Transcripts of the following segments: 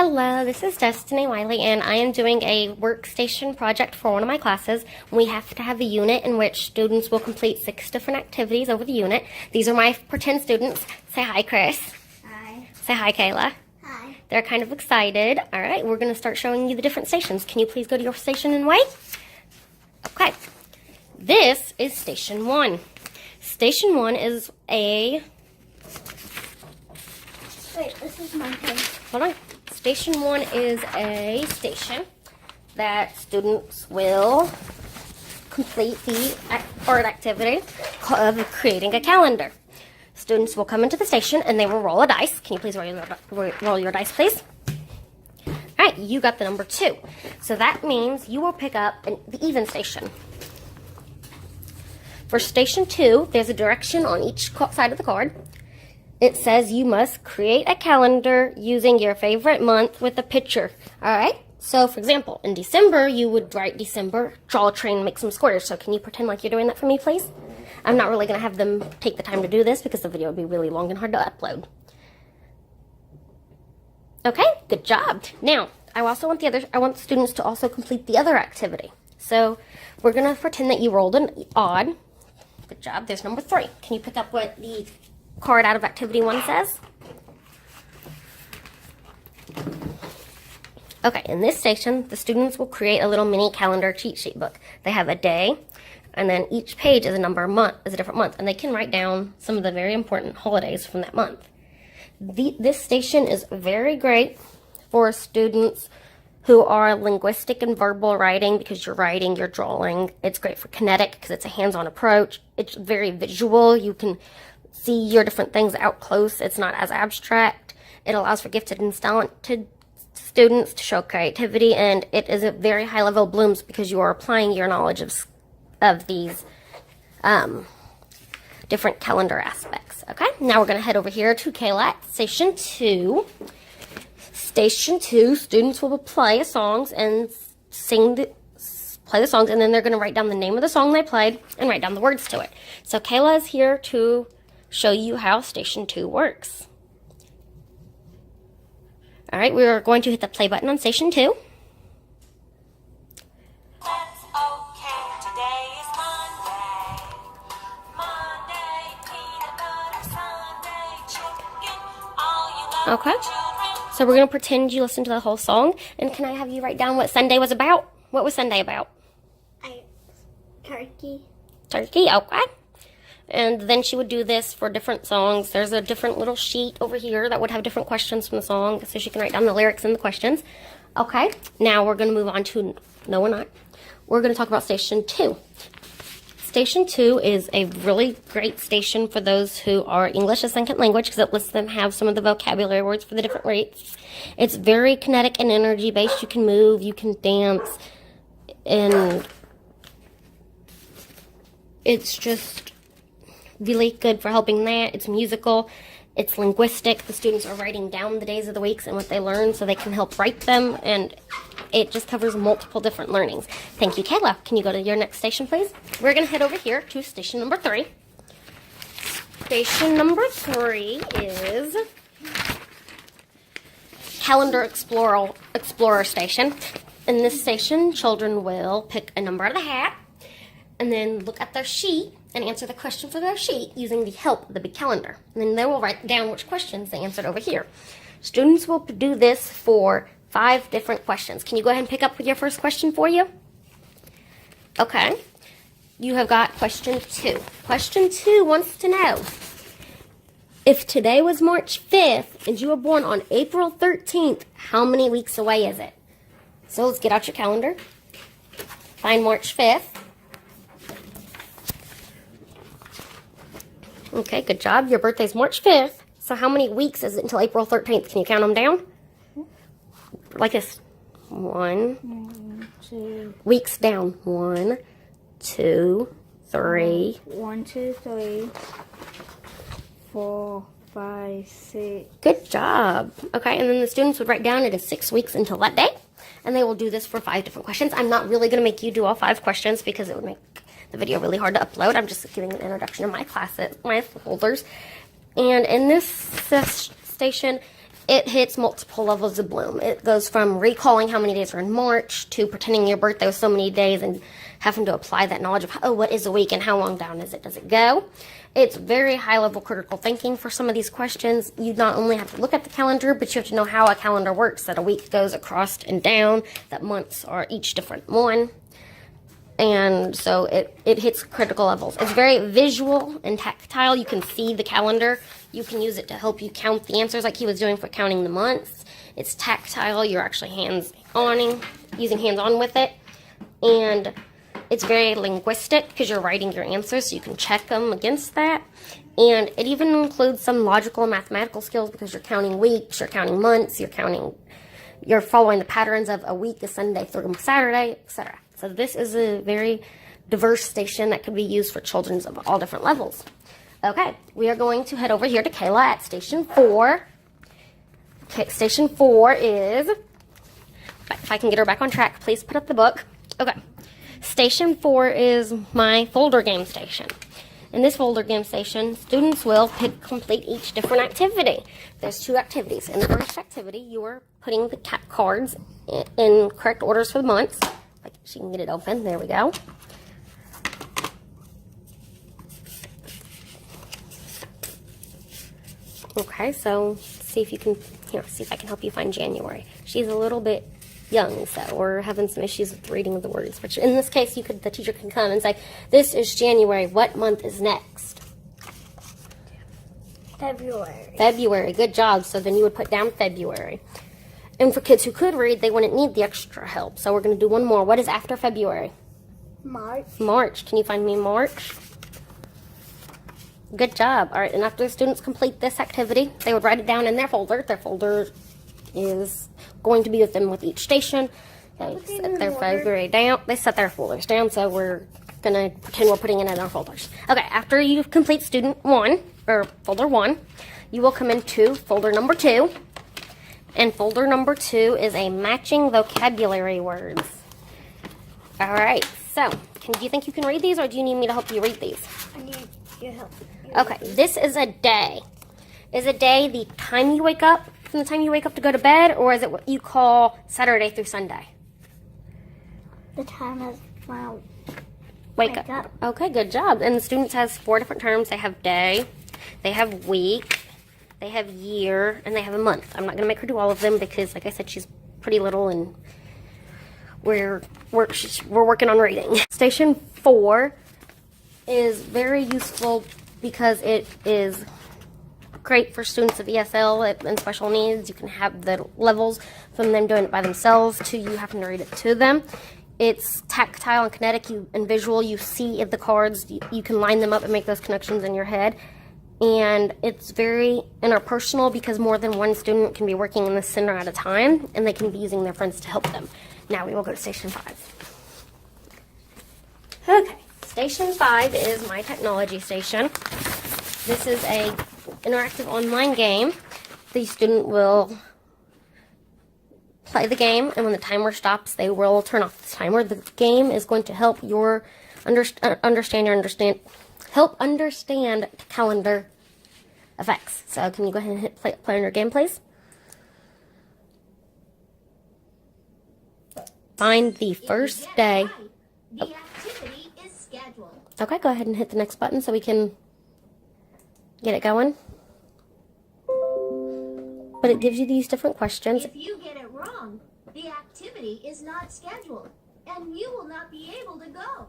Hello, this is Destiny Wylie, and I am doing a workstation project for one of my classes. We have to have a unit in which students will complete 6 different activities over the unit. These are my pretend students. Say hi, Chris. Hi. Say hi, Kayla. Hi. They're kind of excited. All right, we're going to start showing you the different stations. Can you please go to your station and wait? Okay. This is Station 1. Station 1 is a... Wait, this is my turn. Hold on. Station 1 is a station that students will complete the art activity of creating a calendar. Students will come into the station and they will roll a dice. Can you please roll your dice, please? All right, you got the number 2. So that means you will pick up the even station. For Station 2, there's a direction on each side of the card. It says you must create a calendar using your favorite month with a picture. All right? So, for example, in December, you would write December, draw a train, make some squares. So can you pretend like you're doing that for me, please? I'm not really going to have them take the time to do this because the video would be really long and hard to upload. Okay, good job. Now, I want students to also complete the other activity. So we're going to pretend that you rolled an odd. Good job. There's number 3. Can you pick up what the card out of activity 1 says? Okay, in this station, the students will create a little mini calendar cheat sheet book. They have a day, and then each page is a different month, and they can write down some of the very important holidays from that month. This station is very great for students who are linguistic and verbal writing because you're writing, you're drawing. It's great for kinetic because it's a hands-on approach. It's very visual. You can see your different things out close. It's not as abstract. It allows for gifted and talented students to show creativity, and it is a very high level of blooms because you are applying your knowledge of these different calendar aspects. Okay, now we're going to head over here to Kayla at Station 2. Station 2, students will play songs and play the songs, and then they're going to write down the name of the song they played and write down the words to it. So Kayla is here to show you how Station 2 works. All right, we are going to hit the play button on Station 2. Okay, so we're going to pretend you listened to the whole song, and can I have you write down what Sunday was about? What was Sunday about? Turkey. Turkey, okay. And then she would do this for different songs. There's a different little sheet over here that would have different questions from the song, so she can write down the lyrics and the questions. Okay, now we're going to move on to, no we're not. We're going to talk about Station 2. Station 2 is a really great station for those who are English as second language because it lets them have some of the vocabulary words for the different rates. It's very kinetic and energy based. You can move, you can dance, and it's just really good for helping that. It's musical, it's linguistic. The students are writing down the days of the weeks and what they learn so they can help write them, and it just covers multiple different learnings. Thank you, Kayla. Can you go to your next station, please? We're going to head over here to station number 3. Station number 3 is Calendar Explorer Station. In this station, children will pick a number out of the hat and then look at their sheet and answer the question for their sheet using the help of the big calendar. And then they will write down which questions they answered over here. Students will do this for 5 different questions. Can you go ahead and pick up with your first question for you? Okay. You have got question 2. Question 2 wants to know, if today was March 5th and you were born on April 13th, how many weeks away is it? So let's get out your calendar. Find March 5th. Okay, good job. Your birthday's March 5th. So how many weeks is it until April 13th? Can you count them down? Like this. 1, 2. Weeks down. 1, 2, 3. 1, 2, 3, 4, 5, 6. Good job. Okay, and then the students would write down it is 6 weeks until that day. And they will do this for 5 different questions. I'm not really going to make you do all 5 questions because it would make the video really hard to upload. I'm just giving an introduction to my classes, my holders. And in this station, it hits multiple levels of bloom. It goes from recalling how many days are in March to pretending your birthday was so many days and having to apply that knowledge of, oh, what is a week and how long down is it? Does it go? It's very high-level critical thinking for some of these questions. You not only have to look at the calendar, but you have to know how a calendar works, that a week goes across and down, that months are each different one. And so it hits critical levels. It's very visual and tactile. You can see the calendar. You can use it to help you count the answers like he was doing for counting the months. It's tactile. You're actually using hands-on with it. And it's very linguistic because you're writing your answers so you can check them against that. And it even includes some logical and mathematical skills because you're counting weeks, you're counting months, you're following the patterns of a week is Sunday through Saturday, etc. So this is a very diverse station that can be used for children of all different levels. Okay, we are going to head over here to Kayla at Station 4. Okay, Station 4 is, if I can get her back on track, please put up the book. Okay, Station 4 is my folder game station. In this folder game station, students will complete each different activity. There's 2 activities. In the first activity, you are putting the cards in correct orders for the months. Like she can get it open. There we go. Okay, so see if I can help you find January. She's a little bit young, so we're having some issues with reading the words. Which in this case, the teacher can come and say, "This is January. What month is next?" February. February. Good job. So then you would put down February. And for kids who could read, they wouldn't need the extra help. So we're going to do one more. What is after February? March. March. Can you find me March? Good job. All right, and after the students complete this activity, they would write it down in their folder. Their folder is going to be with them with each station. They set their February down. They set their folders down, so we're going to pretend we're putting it in our folders. Okay, after you complete student 1, or folder 1, you will come into folder number 2. And folder number 2 is a matching vocabulary words. All right, so do you think you can read these, or do you need me to help you read these? I need your help. Okay, this is a day. Is a day the time you wake up, from the time you wake up to go to bed, or is it what you call Saturday through Sunday? The time is when I Wake up. Okay, good job. And the students has 4 different terms. They have day, they have week, they have year, and they have a month. I'm not going to make her do all of them because, like I said, she's pretty little and we're working on reading. Station 4 is very useful because it is great for students of ESL and special needs. You can have the levels from them doing it by themselves to you having to read it to them. It's tactile and kinetic and visual. You see the cards. You can line them up and make those connections in your head. And it's very interpersonal because more than one student can be working in the center at a time, and they can be using their friends to help them. Now we will go to Station 5. Okay, Station 5 is my technology station. This is a interactive online game. The student will play the game, and when the timer stops, they will turn off the timer. The game is going to help understand calendar effects. So can you go ahead and hit play on your game, please? Find the first day. The activity is scheduled. Okay, go ahead and hit the next button so we can get it going. But it gives you these different questions. If you get it wrong, the activity is not scheduled, and you will not be able to go.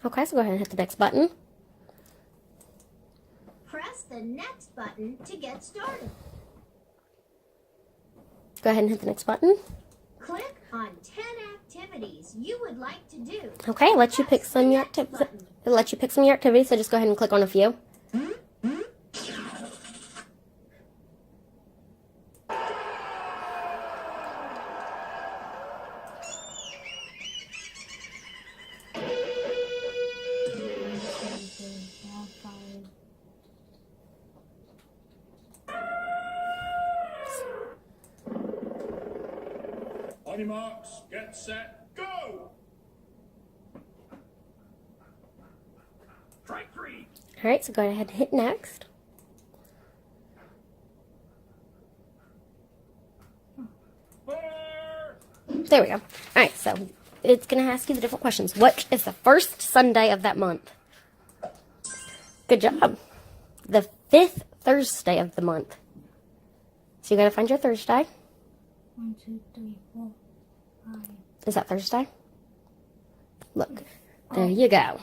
Okay, so go ahead and hit the next button. Press the next button to get started. Go ahead and hit the next button. Click on 10 activities you would like to do. Okay, let you pick some of your activities. It'll let you pick some of your activities, so just go ahead and click on a few. On your marks, get set, go! Strike 3. Alright, so go ahead and hit next. There we go. All right, so it's going to ask you the different questions. What is the first Sunday of that month? Good job. The 5th Thursday of the month. So you got to find your Thursday. 1, 2, 3, 4, 5. Is that Thursday? Look, there you go.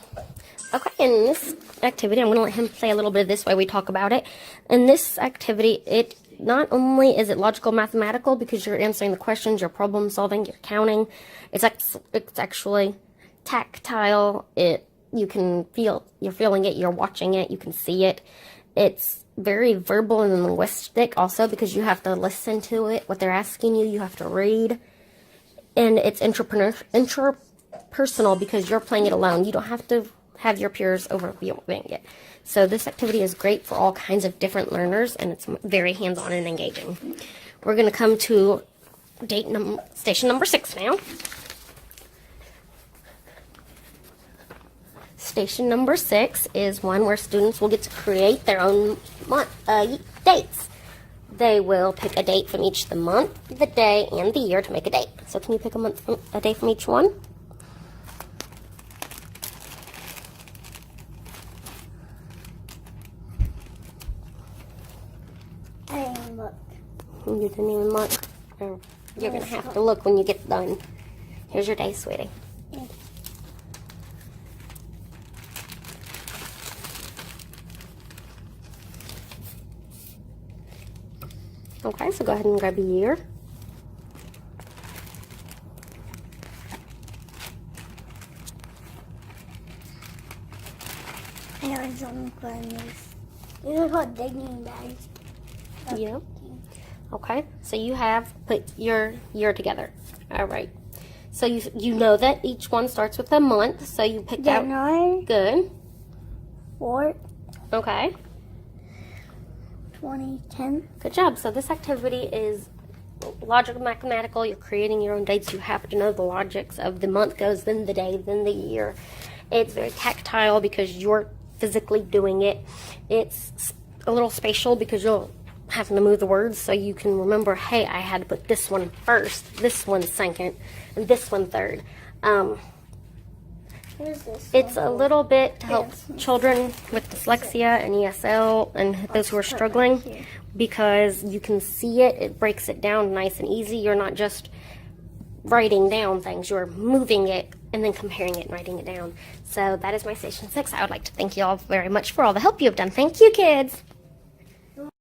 Okay, in this activity, I'm going to let him play a little bit of this while we talk about it. In this activity, it not only is it logical mathematical because you're answering the questions, you're problem solving, you're counting. It's actually tactile. You can feel, you're feeling it, you're watching it, you can see it. It's very verbal and linguistic also because you have to listen to it, what they're asking you, you have to read. And it's interpersonal because you're playing it alone. You don't have to have your peers overviewing it. So this activity is great for all kinds of different learners, and it's very hands-on and engaging. We're going to come to station number 6 now. Station number 6 is one where students will get to create their own dates. They will pick a date from each the month, the day, and the year to make a date. So can you pick a day from each one? I didn't look. You didn't even look. You're going to have to look when you get done. Here's your day, sweetie. Okay, so go ahead and grab a year. I know it's something for these. These are called digging bags. Yep. Okay, so you have put your year together. All right. So you know that each one starts with a month, so you picked out. January. Good. 4th. Okay. 2010. Good job. So this activity is logical mathematical. You're creating your own dates. You have to know the logics of the month goes, then the day, then the year. It's very tactile because you're physically doing it. It's a little spatial because you'll have to move the words so you can remember, hey, I had to put this one first, this one second, and this one third. It's a little bit to help children with dyslexia and ESL and those who are struggling because you can see it. It breaks it down nice and easy. You're not just writing down things. You're moving it and then comparing it and writing it down. So that is my Station 6. I would like to thank you all very much for all the help you have done. Thank you, kids.